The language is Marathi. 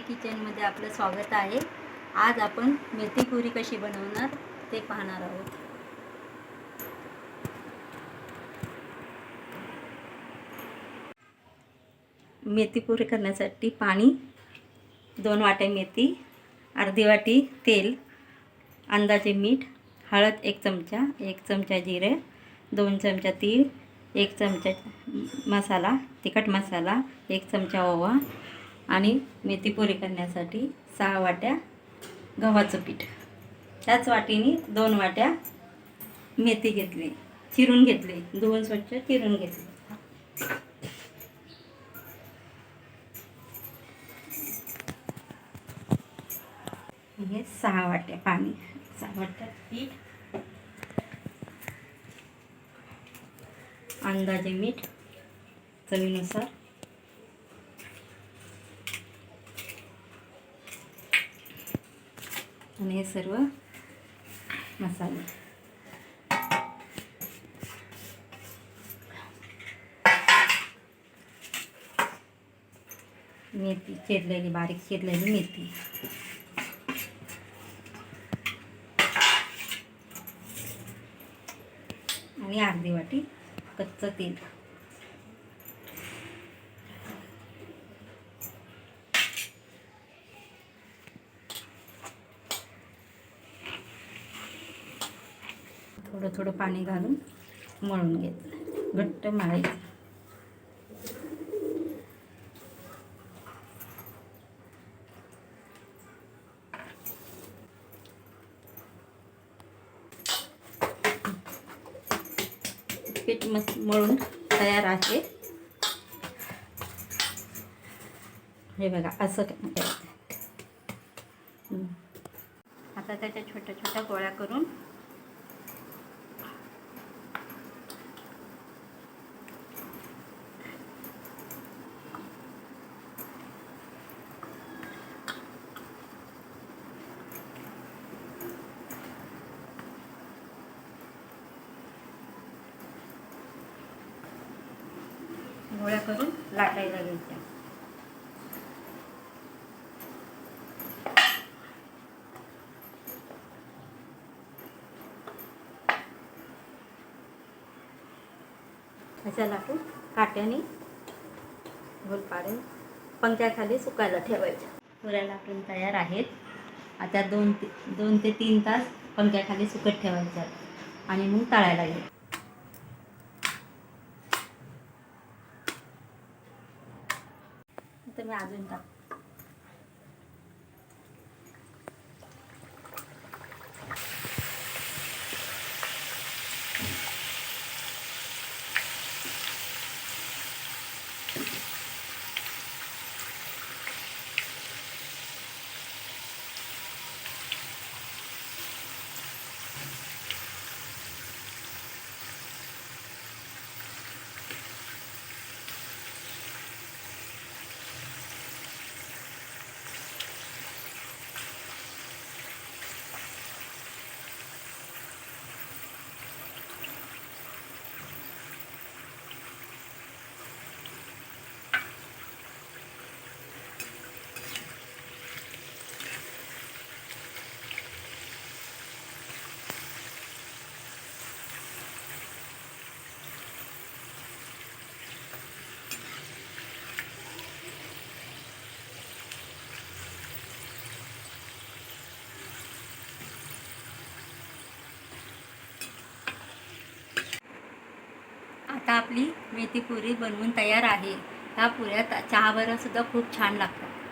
किचनमध्ये आपलं स्वागत आहे। आज आपण मेथीपुरी कशी बनवणार ते पाहणार आहोत। मेथीपुरी करण्यासाठी पाणी, 2 वाट्या मेथी, अर्धी वाटी तेल, अंदाजे मीठ, हळद 1 चमचा, 1 चमचा जिरे, 2 चमचा तीळ, 1 चमचा मसाला, तिखट मसाला, 1 चमचा ओवा आणि मेथीपुरी करण्यासाठी 6 वाट्या गव्हाचं पीठ। त्याच वाटीने 2 वाट्या मेथी घेतली, चिरून घेतली, धुवून स्वच्छ चिरून घेतली। हे 6 वाट्या पाणी, 6 वाट्या पीठ, अंदाजे मीठ चवीनुसार, आणि हे सर्व मसाले। मेथी चिरलेली, बारीक चिरलेली मेथी, आणि अर्धी वाटी कच्चं तेल। थोडं थोडं पाणी घालून मळून घ्यायचं, घट्ट मळायचं। पीठ मळून तयार आहे। हे बघा, असं करायचं। आता त्याच्या छोट्या छोट्या गोळ्या करून लाटायला घ्यायच्या। अशा लाटून काट्याने गोल पाडून पंख्याखाली सुकायला ठेवायच्या। पुऱ्या लाटून तयार आहेत। आता 2 ते 3 तास पंख्याखाली सुकत ठेवायच्या आणि मग तळायला घ्यायचं। तर मी अजून आता आपली मेथीपुरी बनवून तयार आहे। ह्या पुऱ्या चहाबरोबर सुद्धा खूप छान लागतात।